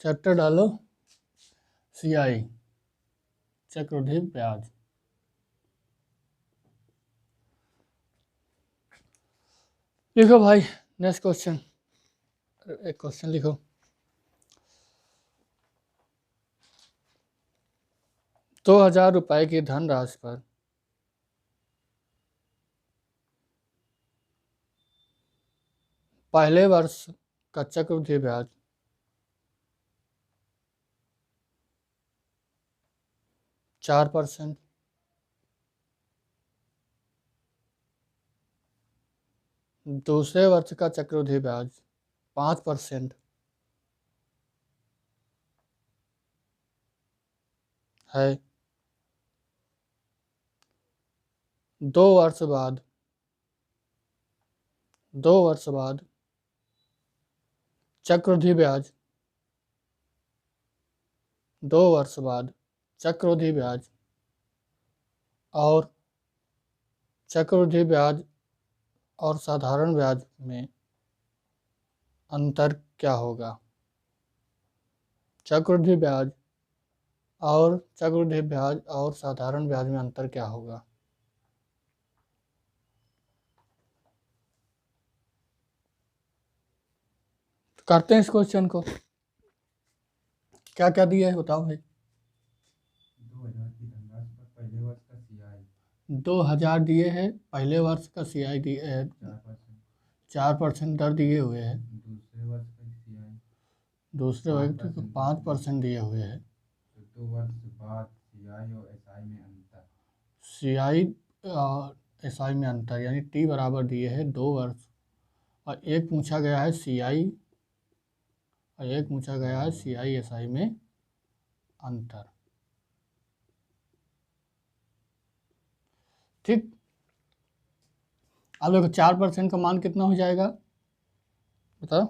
Chapter डालो CI चक्रवृद्धि ब्याज। लिखो भाई नेक्स्ट क्वेश्चन, एक क्वेश्चन लिखो। ₹2000 की धनराशि पर पहले वर्ष का चक्रवृद्धि ब्याज 4%, दूसरे वर्ष का चक्रवृद्धि ब्याज 5% है। 2 वर्ष बाद चक्रवृद्धि ब्याज 2 वर्ष बाद चक्रवृद्धि ब्याज और चक्रवृद्धि ब्याज और साधारण ब्याज में अंतर क्या होगा? चक्रवृद्धि ब्याज और साधारण ब्याज में अंतर क्या होगा? तो करते हैं इस क्वेश्चन को। क्या क्या दिया है बताओ भाई। 2000 दिए हैं, पहले वर्ष का CI दिए है 4% दर दिए हुए हैं। दूसरे वर्ष का 5% दिए हुए हैं। 2 वर्ष बाद CI और SI में अंतर। CI और SI में अंतर यानी T बराबर दिए है 2 वर्ष, और एक पूछा गया है CI और एक पूछा गया है CI SI में अंतर। ठीक, अब देखो 4% का मान कितना हो जाएगा बताओ?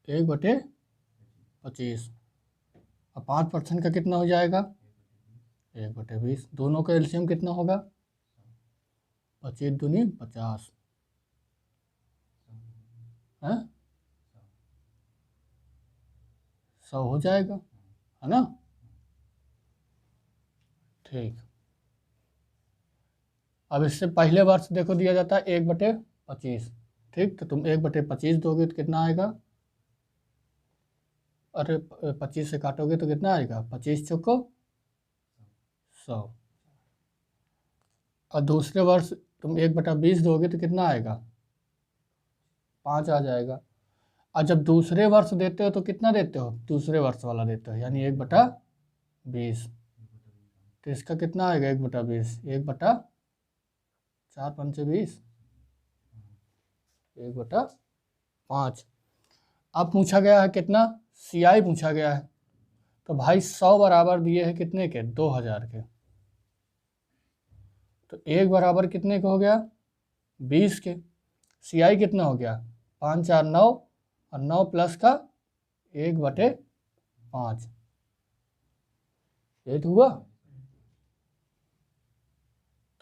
1/25। और 5% का कितना हो जाएगा? 1/20। दोनों का एलसीएम कितना होगा? 25 दूनी 50 है, 100 हो जाएगा, है ना? ठीक, अब इससे पहले वर्ष देखो दिया जाता है 1/25। ठीक, तो तुम 1/25 दोगे तो कितना आएगा? अरे 25 से काटोगे तो कितना आएगा? 25 चौको 100। और दूसरे वर्ष तुम 1/20 दोगे तो कितना आएगा? 5 आ जाएगा। और जब दूसरे वर्ष देते हो तो कितना देते हो? दूसरे वर्ष वाला देते हो, यानी 1/20। तो इसका कितना आएगा? 1/20, 1/4 पंचे 20, 1/5। अब पूछा गया है कितना? CI पूछा गया है, तो भाई 100 बराबर दिए हैं कितने के? 2000 के। तो 1 बराबर कितने का हो गया? 20 के। CI कितना हो गया? 5 4 9, और 9 प्लस का 1/5, ये तो हुआ।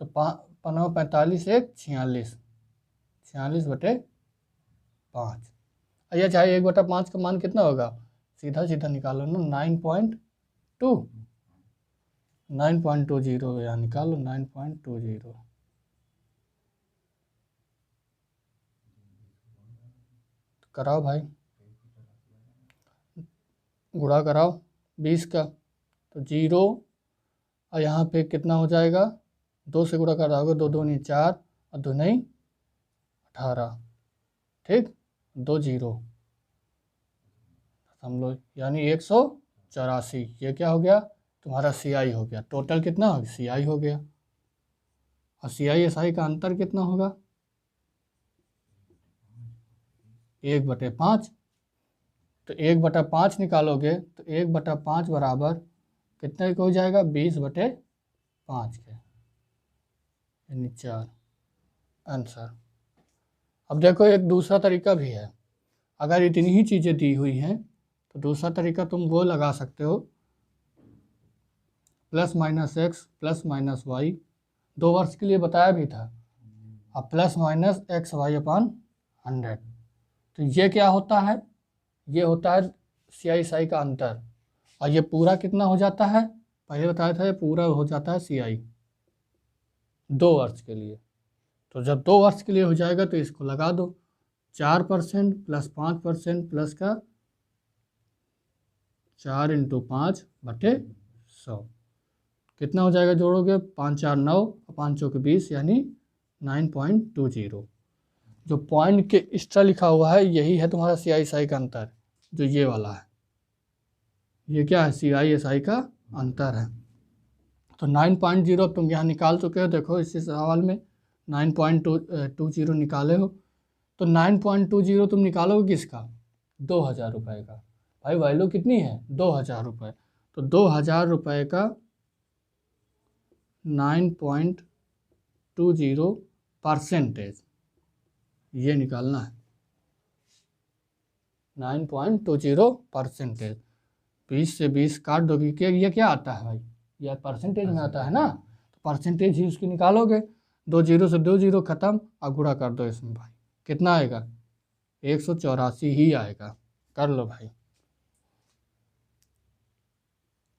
तो 9 45 1 46, 46/5। या चाहे 1/5 का मान कितना होगा? सीधा सीधा निकालो ना, 9.20 यहाँ निकालो, 9.20। कराओ भाई, गुणा कराओ 20 का, तो 0, और यहाँ पे कितना हो जाएगा? 2 से गुणा कराओगे, 2 दूनी 4 और 2 नहीं 18। ठीक, 2 0 समझ लो, यानी 184। ये क्या हो गया? तुम्हारा CI हो गया। टोटल कितना हो गया? CI हो गया। और CI SI का अंतर कितना होगा? 1/5। तो 1/5 निकालोगे तो 1/5 बराबर कितने का हो जाएगा? 20/5 के, यानी 4 आंसर। अब देखो एक दूसरा तरीका भी है। अगर इतनी ही चीज़ें दी हुई हैं तो दूसरा तरीका तुम वो लगा सकते हो, +-x +-y। 2 वर्ष के लिए बताया भी था। अब +-xy/100। तो ये क्या होता है? ये होता है CI का अंतर, और ये पूरा कितना हो जाता है, पहले बताया था, ये पूरा हो जाता है CI 2 वर्ष के लिए। तो जब 2 वर्ष के लिए हो जाएगा तो इसको लगा दो, 4% प्लस 5% प्लस का 4 × 5/100 कितना हो जाएगा, जोड़ोगे 5 4 9 और 5 चौके 20 यानी 9.20। जो पॉइंट के एक्स्ट्रा लिखा हुआ है यही है तुम्हारा CI का अंतर, जो ये वाला है, ये क्या है, CI का अंतर है। तो 9.0 तुम यहाँ निकाल चुके हो, देखो इसी सवाल में 9.20 निकाले हो। तो 9.20 तुम निकालोगे किसका, 2000 रुपये का। भाई वैल्यू कितनी है, 2000 रुपये। तो 2000 रुपये का 9.20% ये निकालना है, 9.20%। 20 से 20 काट दोगे, क्या ये क्या आता है भाई, यह परसेंटेज में आता है ना, तो परसेंटेज ही उसकी निकालोगे। 2 0 से 2 0 खत्म, और गुणा कर दो इसमें भाई, कितना आएगा, 184 ही आएगा। कर लो भाई।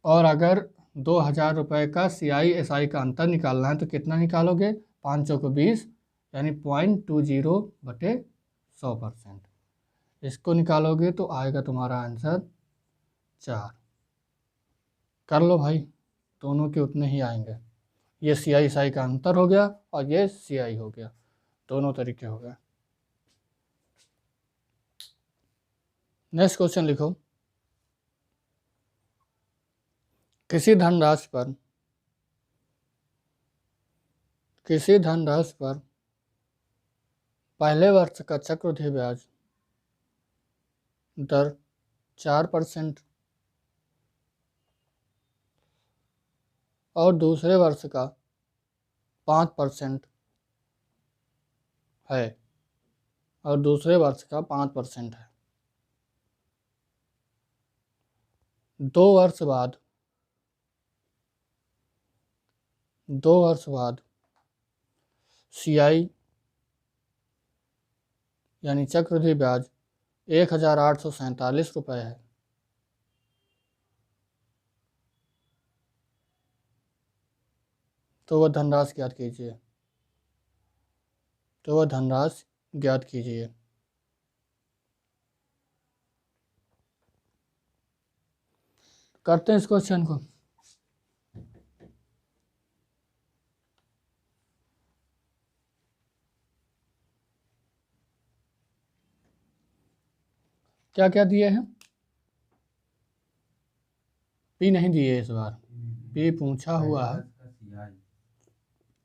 और अगर 2000 रुपये का CI का अंतर निकालना है तो कितना निकालोगे, 5 चौके 20 यानी 0.20/100%। इसको निकालोगे तो आएगा तुम्हारा आंसर 4। कर लो भाई, दोनों के उतने ही आएंगे। ये CI का अंतर हो गया और ये CI हो गया, दोनों तरीके हो गए। नेक्स्ट क्वेश्चन लिखो, किसी धनराशि पर पहले वर्ष का चक्रवृद्धि ब्याज दर 4% और दूसरे वर्ष का 5% है, और दूसरे वर्ष का 5% है। 2 वर्ष बाद CI यानी चक्रवृद्धि ब्याज 1847 रुपये है। तो वह धनराशि ज्ञात कीजिए। करते हैं इस क्वेश्चन को। क्या क्या दिए हैं, P नहीं दिए इस बार, P पूछा हुआ है,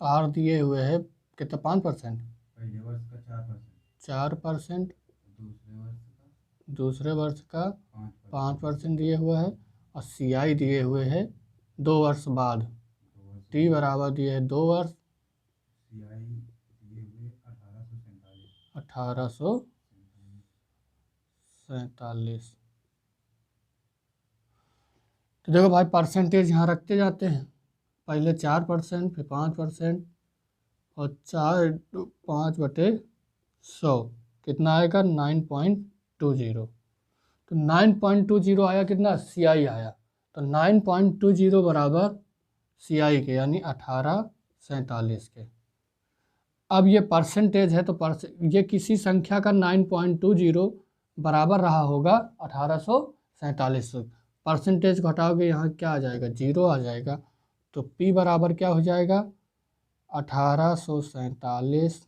R दिए हुए है कितना, 5%, पहले वर्ष का 4%, दूसरे वर्ष का 5%, 5% दिए हुए है, और CI दिए हुए है 2 वर्ष बाद, T बराबर दिए है 2 वर्ष, CI दिए हुए 1847। तो देखो भाई, परसेंटेज यहाँ रखते जाते हैं, पहले 4%, फिर 5%, और 4 × 5/100 कितना आएगा, 9.20। तो 9.20 आया, कितना CI आया, तो 9.20 बराबर CI के यानी 1847 के। अब ये परसेंटेज है, तो ये किसी संख्या का 9.20 बराबर रहा होगा 1847 से। परसेंटेज घटाओगे यहाँ क्या आ जाएगा, 0 आ जाएगा। तो P बराबर क्या हो जाएगा, 1847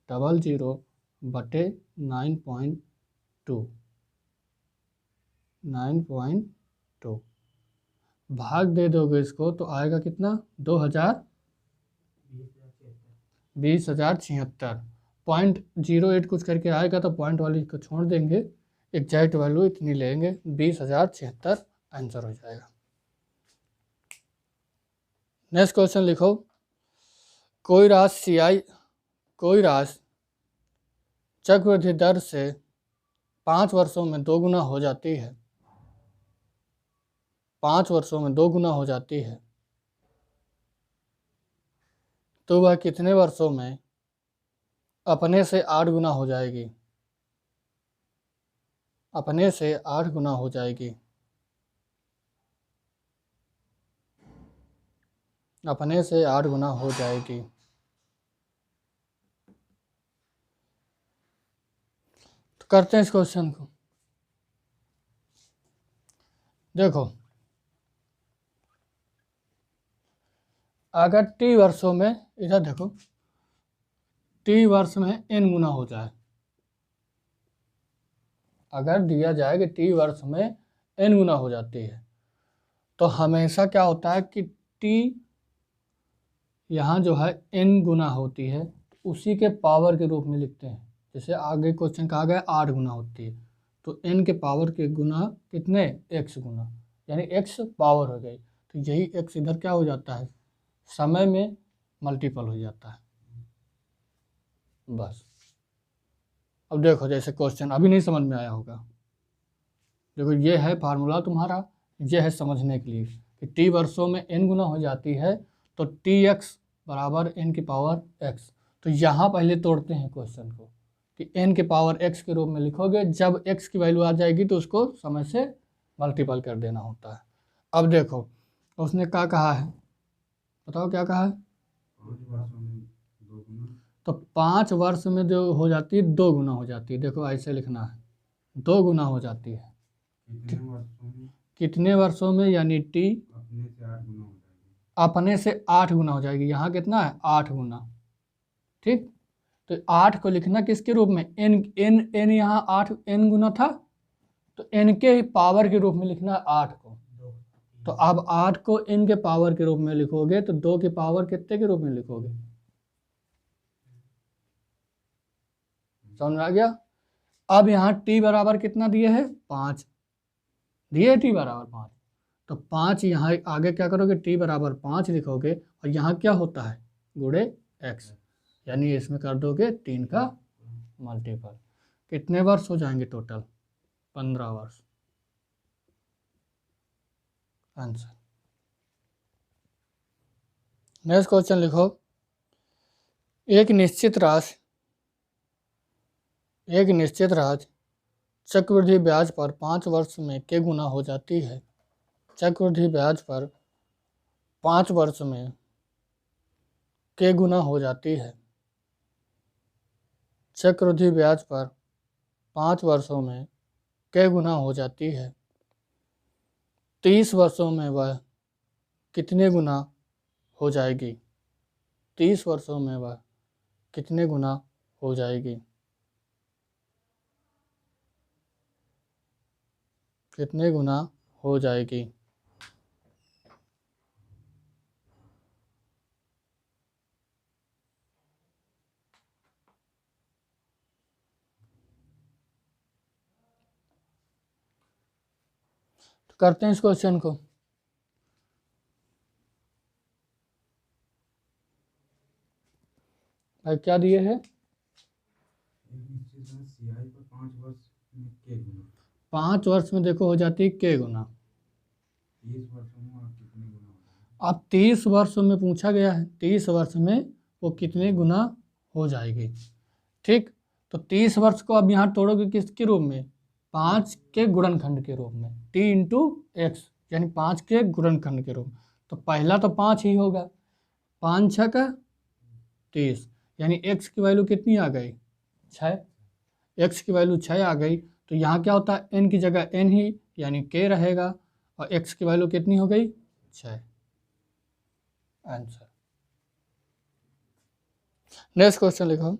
00/9.2 9.2 भाग दे दोगे इसको तो आएगा कितना, 20,076.08 कुछ करके आएगा, तो पॉइंट वाली को छोड़ देंगे, एग्जैक्ट वैल्यू इतनी लेंगे, 20,076 आंसर हो जाएगा। नेक्स्ट क्वेश्चन लिखो, कोई राशि चक्रवृद्धि दर से 5 वर्षों में 2 गुना हो जाती है, 5 वर्षों में 2 गुना हो जाती है, तो वह कितने वर्षों में अपने से 8 गुना हो जाएगी। अपने से 8 गुना हो जाएगी। अपने से 8 गुना हो जाएगी। तो करते हैं इस क्वेश्चन को। देखो, अगर t वर्षों में, इधर देखो, t वर्ष में n गुना हो जाए, अगर दिया जाए कि t वर्ष में n गुना हो जाती है, तो हमेशा क्या होता है कि t यहाँ जो है n गुना होती है, उसी के पावर के रूप में लिखते हैं। जैसे आगे क्वेश्चन कहा गया 8 गुना होती है, तो n के पावर के गुना कितने, x गुना, यानी x पावर हो गई। तो यही x इधर क्या हो जाता है, समय में मल्टीपल हो जाता है। बस अब देखो, जैसे क्वेश्चन अभी नहीं समझ में आया होगा, देखो ये है फार्मूला तुम्हारा, ये है समझने के लिए कि t वर्षों में n गुना हो जाती है, तो tx बराबर n की पावर x। तो यहाँ पहले तोड़ते हैं क्वेश्चन को कि n के पावर x के रूप में लिखोगे, जब x की वैल्यू आ जाएगी तो उसको समय से मल्टीपल कर देना होता है। अब देखो उसने क्या कहा है, बताओ क्या कहा है। 5 वर्षों में 2 गुना। तो 5 वर्ष में जो हो जाती है 2 गुना हो जाती है। देखो ऐसे लिखना है, 2 गुना हो जाती है। कितने वर्षों में? कितने वर्षों में, यानी t अपने से 8 गुना हो जाएगी। अपने से 8 गुना हो जाएगी। यहाँ कितना है, 8 गुना। ठीक, तो 8 को लिखना किसके रूप में, n यहाँ 8 n गुना था, तो n के पावर के रूप में लिखना है 8 को। तो अब 8 को n के पावर के रूप में लिखोगे तो 2 के पावर कितने के रूप में लिखोगे, समझ में आ गया। अब यहाँ t बराबर कितना दिए है, 5 दिए, t बराबर 5, तो 5 यहाँ आगे क्या करोगे, t बराबर 5 लिखोगे, और यहाँ क्या होता है, गुणे x, यानी इसमें कर दोगे 3 का मल्टीपल। कितने वर्ष हो जाएंगे टोटल, 15 वर्ष। आंसर। नेक्स्ट क्वेश्चन लिखो, एक निश्चित राशि चक्रवृद्धि ब्याज पर 5 वर्ष में k गुना हो जाती है। चक्रवृद्धि ब्याज पर 5 वर्ष में k गुना हो जाती है। चक्रवृद्धि ब्याज पर 5 वर्षों में k गुना हो जाती है। 30 वर्षों में वह कितने गुना हो जाएगी। 30 वर्षों में वह कितने गुना हो जाएगी, कितने गुना हो जाएगी। तो करते हैं इस क्वेश्चन को। भाई क्या दिए है, एक निश्चित राशि CI पर 5 वर्ष में k गुना। 5 वर्ष में देखो हो जाती है k गुना। 30 वर्षों में और कितने गुना हो जाएगी। अब 30 वर्षों में पूछा गया है, 30 वर्ष में वो कितने गुना हो जाएगी। ठीक, तो 30 वर्ष को अब यहाँ तोड़ोगे किसके रूप में, 5 के गुणनखंड के रूप में, t इंटू एक्स, यानी 5 के गुणनखंड के रूप में। तो पहला तो 5 ही होगा, 5 6 का 30, यानी x की वैल्यू कितनी आ गई, 6। x की वैल्यू 6 आ गई, तो यहाँ क्या होता है, n की जगह n ही, यानी k रहेगा, और x की वैल्यू कितनी हो गई, 6। आंसर। नेक्स्ट क्वेश्चन लिखो,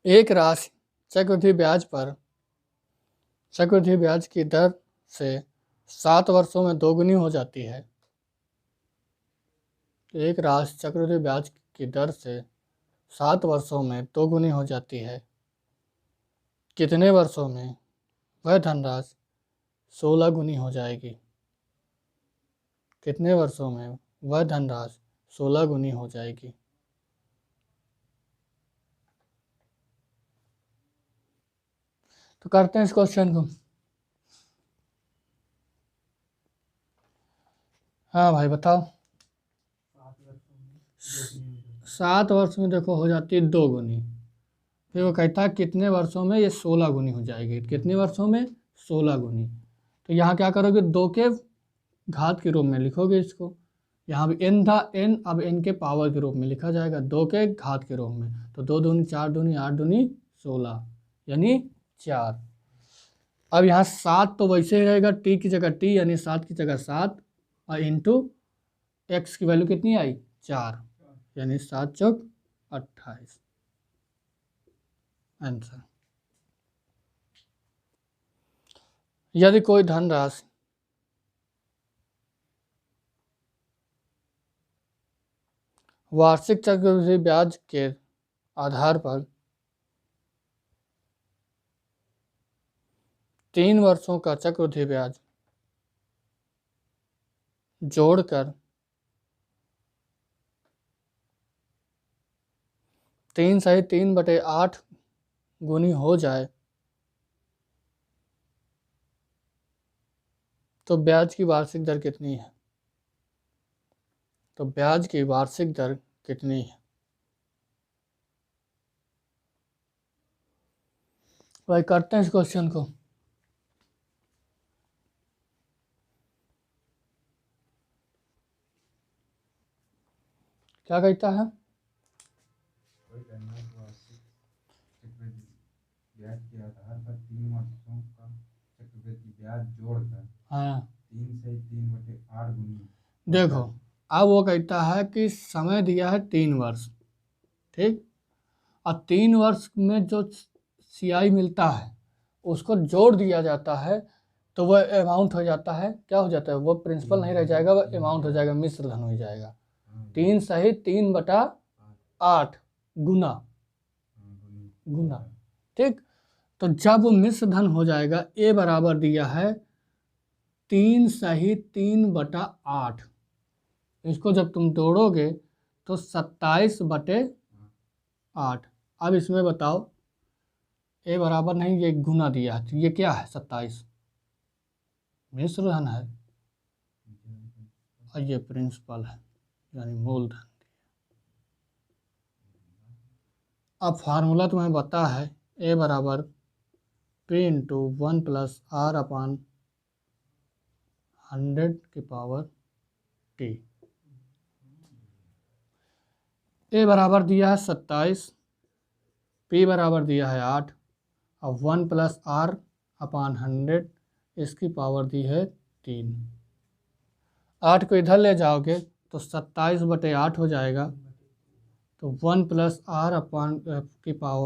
एक राशि चक्रवृद्धि ब्याज की दर से 7 वर्षों में 2 गुनी हो जाती है। एक राशि चक्रवृद्धि ब्याज की दर से 7 वर्षों में 2 गुनी हो जाती है। कितने वर्षों में वह धनराशि 16 गुनी हो जाएगी। कितने वर्षों में वह धनराशि 16 गुनी हो जाएगी। तो करते हैं इस क्वेश्चन को। हाँ भाई बताओ। 7 वर्ष में देखो हो जाती है 2 गुनी, फिर वो कहता है कितने वर्षों में ये 16 गुनी हो जाएगी। कितने वर्षों में, 16 गुनी। तो यहाँ क्या करोगे, 2 के घात के रूप में लिखोगे इसको। यहाँ भी n था, n अब n के पावर के रूप में लिखा जाएगा, 2 के घात के रूप में। तो 2 दूनी 4 दूनी 8 दूनी 16 यानी 4। अब यहाँ 7 तो वैसे ही रहेगा, t की जगह t यानी 7 की जगह 7 और इंटू x की वैल्यू कितनी आई 4 यानी 7 चौक 28 आंसर। यदि कोई धनराशि वार्षिक चक्रवृद्धि ब्याज के आधार पर 3 वर्षों का चक्रवृद्धि ब्याज जोड़कर 3 सही 3/8 गुनी हो जाए तो ब्याज की वार्षिक दर कितनी है? तो ब्याज की वार्षिक दर कितनी है? भाई करते हैं इस क्वेश्चन को। क्या कहता है? कोई धनराशि वार्षिक चक्रवृद्धि ब्याज के आधार पर 3 वर्षों का चक्रवृद्धि ब्याज जोड़कर हाँ 3 से 3/8 गुनी। देखो, अब वो कहता है कि समय दिया है 3 वर्ष, ठीक, और 3 वर्ष में जो CI मिलता है उसको जोड़ दिया जाता है तो वह अमाउंट हो जाता है, क्या हो जाता है, वो प्रिंसिपल नहीं रह जाएगा, वह अमाउंट हो जाएगा, मिश्र धन हो जाएगा। 3 सही 3/8 गुना, ठीक। तो जब वो मिश्र धन हो जाएगा, ए बराबर दिया है 3 सही 3/8, इसको जब तुम तोड़ोगे तो 27/8। अब इसमें बताओ, ए बराबर नहीं, ये गुना दिया है, तो ये क्या है 27 मिश्र धन है और ये प्रिंसिपल है यानी मूलधन। अब फार्मूला तुम्हें पता है, ए बराबर P इंटू 1 + R/100⁻T। ए बराबर दिया है 27, P बराबर दिया है 8 और 1 + R/100 इसकी पावर दी है 3। 8 को इधर ले जाओगे तो 27/8 हो जाएगा, तो 1 +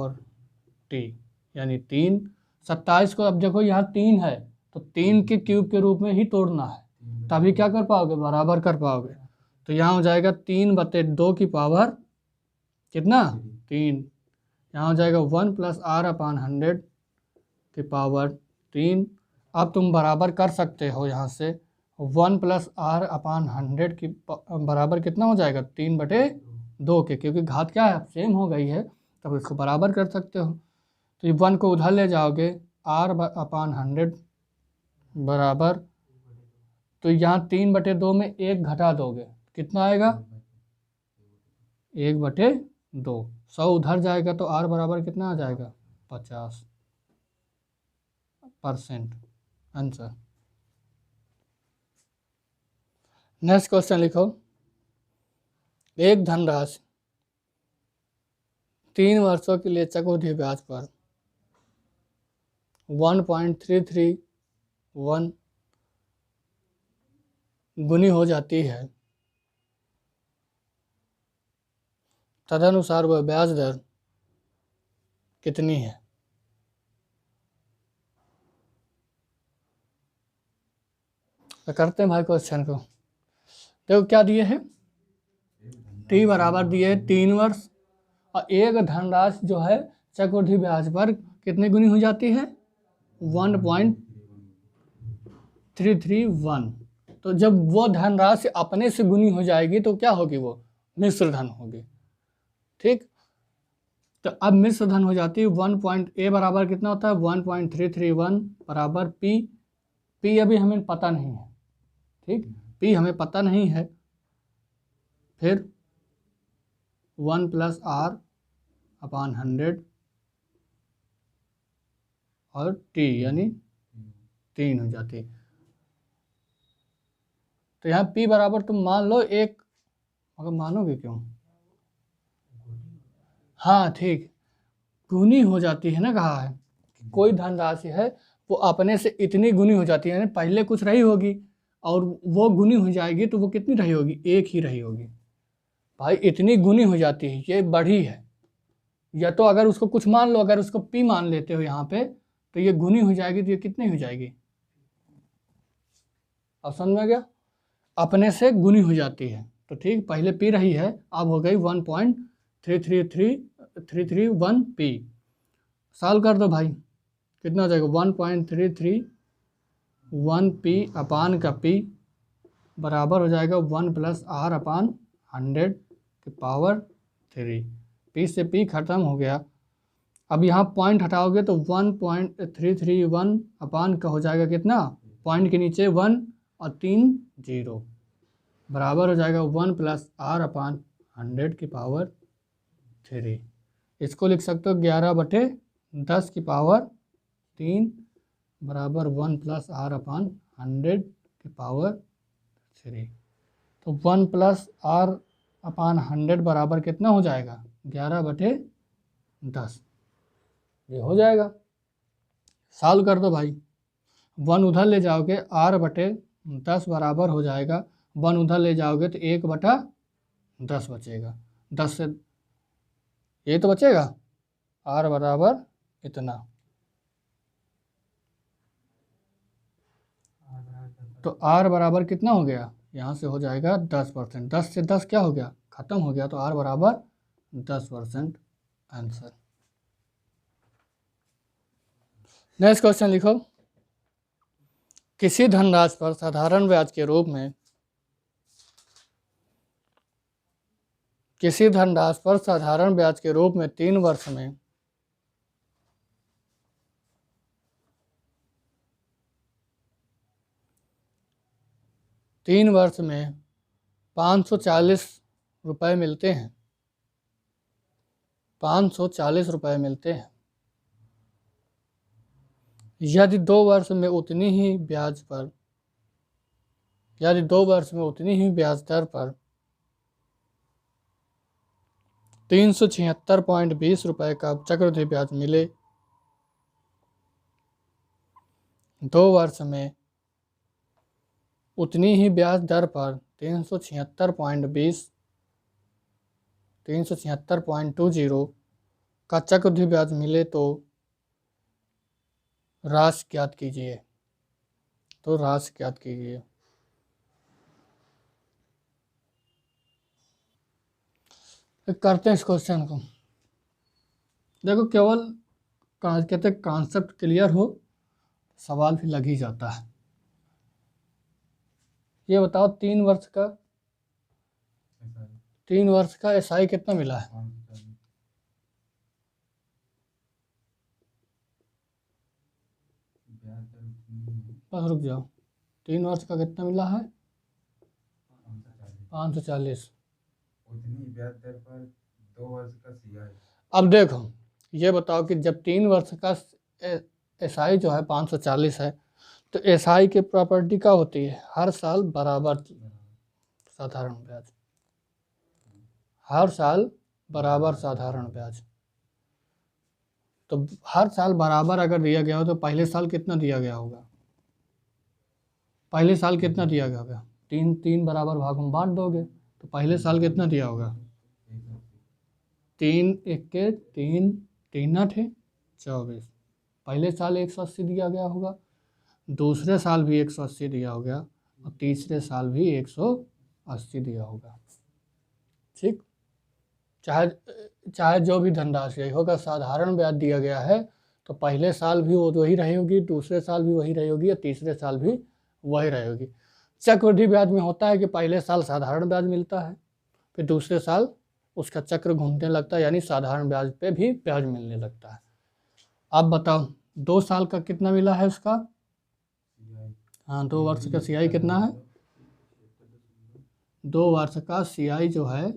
R/T यानी 3। 27 को अब देखो यहाँ 3 है तो 3 के क्यूब के रूप में ही तोड़ना है, तभी क्या कर पाओगे, बराबर कर पाओगे। तो यहाँ हो जाएगा 3/2 की पावर कितना 3, यहाँ हो जाएगा 1 + R/100 की पावर 3। अब तुम बराबर कर सकते हो, यहाँ से 1 + R/100 की बराबर कितना हो जाएगा 3/2 के, क्योंकि घात क्या है सेम हो गई है, तब इसको बराबर कर सकते हो। तो ये 1 को उधर ले जाओगे, R/100 बराबर, तो यहाँ 3/2 में 1 घटा दोगे, कितना आएगा 1/2। 100 उधर जाएगा तो R बराबर कितना आ जाएगा 50% आंसर। नेक्स्ट क्वेश्चन लिखो, एक धनराशि 3 वर्षों के लिए चक्रवृद्धि ब्याज पर 1.331 गुनी हो जाती है, तदनुसार वह ब्याज दर कितनी है? तो करते हैं भाई क्वेश्चन को। देखो क्या दिए हैं, T बराबर दिए है 3 वर्ष और एक धनराशि जो है चक्रवृद्धि ब्याज पर कितने गुनी हो जाती है 1.331। तो जब वो धनराशि अपने से गुनी हो जाएगी तो क्या होगी, वो मिश्र धन होगी, ठीक। तो अब मिश्र धन हो जाती है 1. A बराबर कितना होता है 1.331 बराबर P अभी हमें पता नहीं है, ठीक, P हमें पता नहीं है, फिर 1 + R/100 और T यानी 3 हो जाती। तो यहाँ p बराबर तुम मान लो 1, मगर मानोगे क्यों? हाँ ठीक, गुनी हो जाती है ना, कहा है कोई धनराशि है वो अपने से इतनी गुनी हो जाती है, यानी पहले कुछ रही होगी और वो गुनी हो जाएगी तो वो कितनी रही होगी? 1 ही रही होगी। भाई इतनी गुनी हो जाती है, ये बढ़ी है। या तो अगर उसको कुछ मान लो, अगर उसको p मान लेते हो यहाँ पे, तो ये गुनी हो जाएगी, तो ये कितनी हो जाएगी? अब समझ में आ गया? अपने से गुनी हो जाती है। तो ठीक, पहले p रही है, अब हो गई 1.333 p। सॉल्व कर दो भाई, कितना हो जाएगा? 1.331 p अपान का p बराबर हो जाएगा 1 + r/100 की पावर 3। p से p खत्म हो गया। अब यहाँ पॉइंट हटाओगे तो 1.331 अपान का हो जाएगा कितना? पॉइंट के नीचे 1 और 3 0 बराबर हो जाएगा 1 + r/100 की पावर 3। इसको लिख सकते हो 11/10 की पावर 3 बराबर 1 + r/100 की पावर 3। तो 1 + r/100 बराबर कितना हो जाएगा? 11/10। ये हो जाएगा। सॉल्व कर दो भाई, 1 उधर ले जाओगे, r/10 बराबर हो जाएगा, 1 उधर ले जाओगे तो 1/10 बचेगा। 10 से ये तो बचेगा, r बराबर इतना। तो r बराबर कितना हो गया? यहाँ से हो जाएगा 10%। 10 से 10 क्या हो गया? खत्म हो गया। तो r बराबर 10% आंसर। नेक्स्ट क्वेश्चन लिखो। किसी धनराशि पर साधारण ब्याज के रूप में 3 वर्ष में 540 रुपये मिलते हैं। 540 रुपये मिलते हैं। यदि 2 वर्ष में उतनी ही ब्याज दर पर 376.20 रुपये का चक्रवृद्धि ब्याज मिले, 2 वर्ष में उतनी ही ब्याज दर पर 376.20 का चक्रवृद्धि ब्याज मिले तो राशि ज्ञात कीजिए। करते हैं इस क्वेश्चन को। देखो, केवल कहते हैं कॉन्सेप्ट क्लियर हो, सवाल फिर लग ही जाता है। ये बताओ 3 वर्ष का एसआई कितना मिला है? बस रुक जाओ, 3 वर्ष का कितना मिला है? 540। उतनी ब्याज दर पर 2 वर्ष का सीआई। अब देखो, ये बताओ कि जब 3 वर्ष का एसआई जो है 540 है, तो एसआई की प्रॉपर्टी क्या होती है? हर साल बराबर साधारण ब्याज, हर साल बराबर साधारण ब्याज। तो हर साल बराबर अगर दिया गया हो तो पहले साल कितना दिया गया होगा? पहले साल कितना दिया गया होगा? 3 बराबर भाग में बांट दोगे तो पहले साल कितना दिया होगा? 3 × 3 3 8 24। पहले साल 180 दिया गया होगा, दूसरे साल भी 180 दिया होगा और तीसरे साल भी 180 दिया होगा। ठीक, चाहे जो भी धनराशि होगा, साधारण ब्याज दिया गया है तो पहले साल भी वो वही रहेगी, दूसरे साल भी वही रहेगी और तीसरे साल भी वही रहेगी। चक्रवृद्धि ब्याज में होता है कि पहले साल साधारण ब्याज मिलता है, फिर दूसरे साल उसका चक्र घूमने लगता है, यानी साधारण ब्याज पे भी ब्याज मिलने लगता है। अब बताओ 2 साल का कितना मिला है उसका? हाँ, 2 वर्ष का सीआई कितना है? 2 वर्ष का सीआई जो है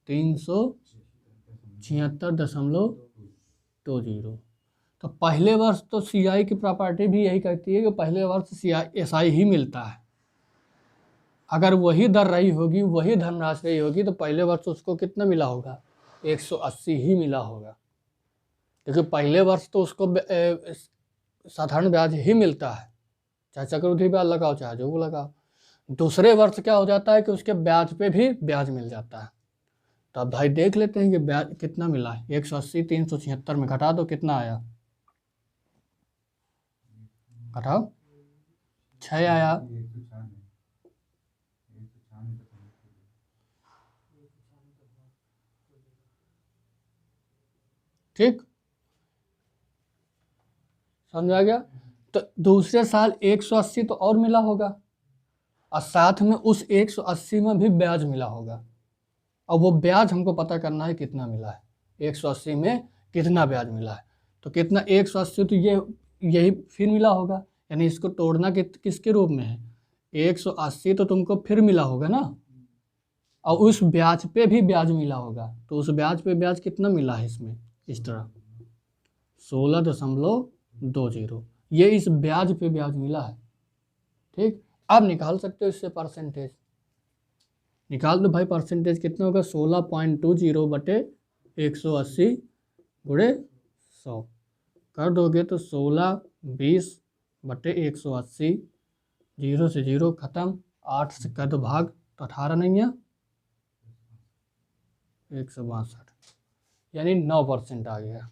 376.20। तो पहले वर्ष तो CI की प्रॉपर्टी भी यही कहती है कि पहले वर्ष SI ही मिलता है। अगर वही दर रही होगी, वही धनराशि रही होगी, तो पहले वर्ष उसको कितना मिला होगा, 180 ही मिला होगा, क्योंकि पहले वर्ष तो उसको साधारण ब्याज ही मिलता है, चाहे चक्रवृद्धि ब्याज लगाओ चाहे जो लगाओ। दूसरे वर्ष क्या हो जाता है कि उसके ब्याज पे भी ब्याज मिल जाता है। तो अब भाई देख लेते हैं कि ब्याज कितना मिला है। 180 376 में घटा दो, कितना आया, घटाओ, 6 आया। 196 ठीक, समझा गया। तो दूसरे साल 180 तो और मिला होगा, और साथ में उस 180 में भी ब्याज मिला होगा। अब वो ब्याज हमको पता करना है कितना मिला है, 180 में कितना ब्याज मिला है। तो कितना, 180 तो यही फिर मिला होगा, यानी इसको तोड़ना किसके रूप में है, 180 तो तुमको फिर मिला होगा ना, और उस ब्याज पे भी ब्याज मिला होगा। तो उस ब्याज पे ब्याज कितना मिला है इसमें, इस तरह 16.20, ये इस ब्याज पे ब्याज मिला है। ठीक, अब निकाल सकते हो इससे परसेंटेज, निकाल दो भाई। परसेंटेज कितना होगा, 16.20 बटे 180 गुणे 100 कर दोगे तो 16 20 बटे 180, 0 से 0 खत्म, 8 से कर दो भाग तो 18 नहीं है, 162, यानी 9% आ गया।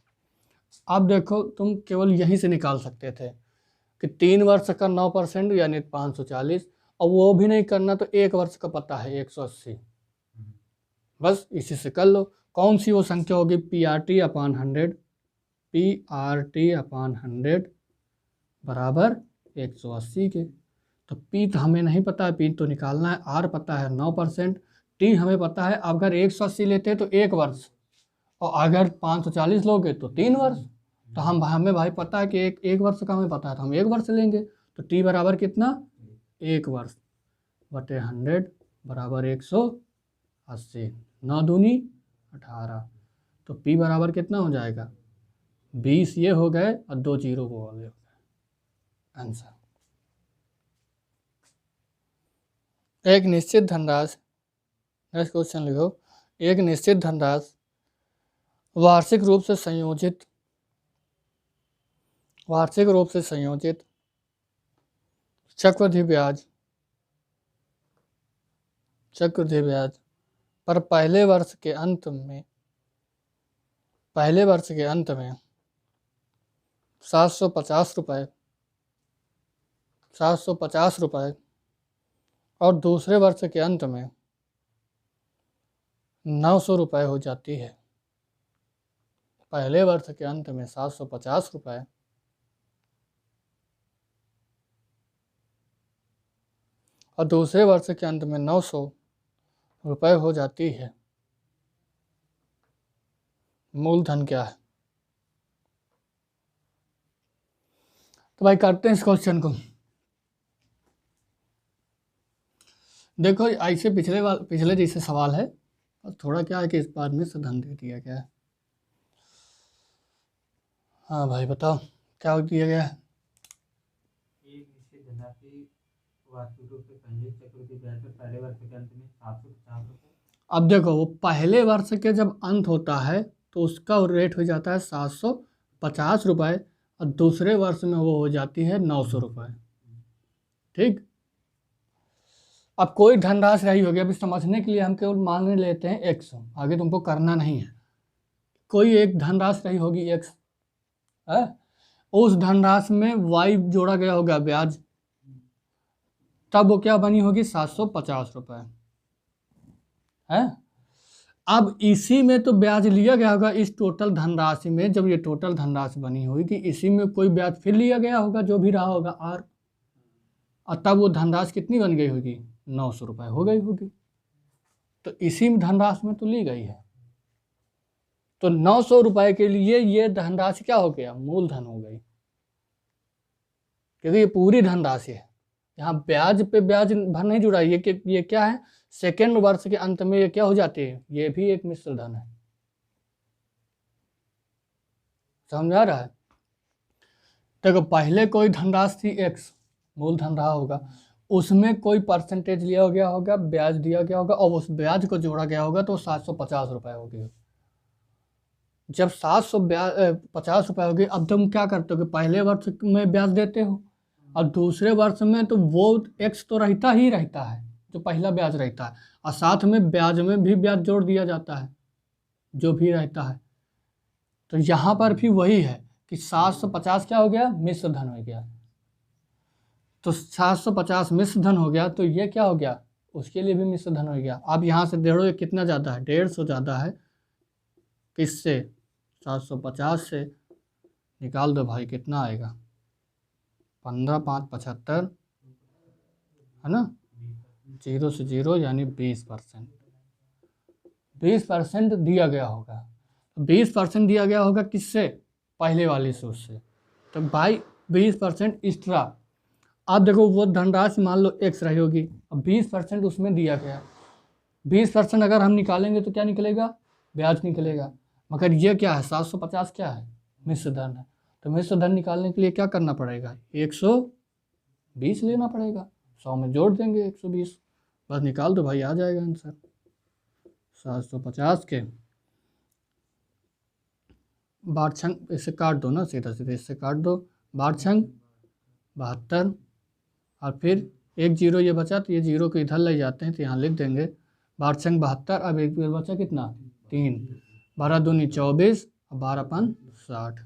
अब देखो तुम केवल यहीं से निकाल सकते थे कि 3 वर्ष का 9% यानी 540, और वो भी नहीं करना तो 1 वर्ष का पता है 180, बस इसी से कर लो। कौन सी वो संख्या होगी, PRT/100, PRT/100 बराबर 180 के। तो P तो हमें नहीं पता है, P तो निकालना है, R पता है 9%, T हमें पता है। अगर 180 लेते हैं तो 1 वर्ष, और अगर 540 लोगे तो 3 वर्ष। तो हमें भाई पता है कि एक वर्ष का हमें पता है, तो हम 1 वर्ष लेंगे। तो T बराबर कितना, 1 वर्ष बटे 100 बराबर 180, 9 दूनी 18। तो P बराबर कितना हो जाएगा, 20 ये हो गए और 2 जीरो वो वाले हो गए, आंसर। एक निश्चित धनराशि, नेक्स्ट क्वेश्चन लिखो, एक निश्चित धनराशि वार्षिक रूप से संयोजित चक्रवृद्धि ब्याज पर पहले वर्ष के अंत में 750 रुपये और दूसरे वर्ष के अंत में 900 रुपये हो जाती है। पहले वर्ष के अंत में 750 रुपये और दूसरे वर्ष के अंत में 900 रुपये हो जाती है। मूलधन क्या है? तो भाई करते हैं इस क्वेश्चन को। देखो ऐसे पिछले जैसे सवाल है, और थोड़ा क्या है कि इस बार में धन दे दिया गया है। हाँ भाई बताओ क्या दिया गया है। एक निश्चित धनराशि वार्षिक रूप से संयोजित चक्रवृद्धि ब्याज पर पहले वर्ष के अंत में 750 रुपये। अब देखो वो पहले वर्ष के जब अंत होता है तो उसका रेट हो जाता है 750 रुपये और दूसरे वर्ष में वो हो जाती है 900 रुपये। ठीक, अब कोई धनराशि रही होगी, अभी समझने के लिए हम केवल मान लेते हैं x, आगे तुमको करना नहीं है। कोई एक धनराशि रही होगी x है, उस धनराशि में y जोड़ा गया होगा ब्याज, तब वो क्या बनी होगी 750 रुपये है। अब इसी में तो ब्याज लिया गया होगा, इस टोटल धनराशि में जब ये टोटल धनराशि बनी होगी इसी में कोई ब्याज फिर लिया गया होगा जो भी रहा होगा r, और तब वो धनराशि कितनी बन गई होगी 900 रुपये हो गई होगी। तो इसी धनराशि में तो ली गई है, तो 900 रुपये के लिए ये धनराशि क्या हो गया, मूलधन हो गई, क्योंकि ये पूरी धनराशि है। यहाँ ब्याज पे ब्याज भर नहीं जुड़ा, ये क्या है, सेकेंड वर्ष के अंत में ये क्या हो जाती है, ये भी एक मिश्र धन है। समझ आ रहा है। देखो पहले कोई धनराशि थी एक्स, मूलधन रहा होगा, उसमें कोई परसेंटेज लिया गया होगा, ब्याज दिया गया होगा और उस ब्याज को जोड़ा गया होगा तो 750 रुपये होगी। जब 750 रुपये होगी, अब तुम क्या करते हो कि पहले वर्ष में ब्याज देते हो और दूसरे वर्ष में तो वो एक्स तो रहता ही रहता है जो पहला ब्याज रहता है, और साथ में ब्याज में भी ब्याज जोड़ दिया जाता है जो भी रहता है। तो यहाँ पर भी वही है कि 750 क्या हो गया, मिश्र धन हो गया। तो 750 मिश्र धन हो गया, तो ये क्या हो गया, उसके लिए भी मिश्र धन हो गया। अब यहाँ से देखो कितना ज़्यादा है, 150 ज़्यादा है, किससे, 750 से। निकाल दो भाई, कितना आएगा, 15 5 75 है ना, 0 से 0 यानी 20%। 20% दिया गया होगा, 20% दिया गया होगा किससे, पहले वाली सूद से। तो भाई 20% एक्स्ट्रा। अब देखो वो धनराशि मान लो एक्स रही होगी, अब 20% उसमें दिया गया, 20% अगर हम निकालेंगे तो क्या निकलेगा, ब्याज निकलेगा। मगर ये क्या है, 750 क्या है, मिश्र धन है। तो मिश्र धन निकालने के लिए क्या करना पड़ेगा, 120 लेना पड़ेगा, 100 में जोड़ देंगे 120, बस निकाल दो भाई, आ जाएगा आंसर। 750 के बारछंग, इससे काट दो ना, सीधा सीधा इससे काट दो, बारछंग 72, और फिर 1 0 ये बचा, तो ये 0 को इधर ले जाते हैं तो यहाँ लिख देंगे बारछंग 72। अब एक बचा कितना, 3, 12 दूनी 24 और 12 5 60।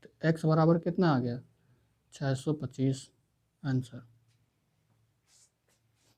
तो x बराबर कितना आ गया, 625 आंसर।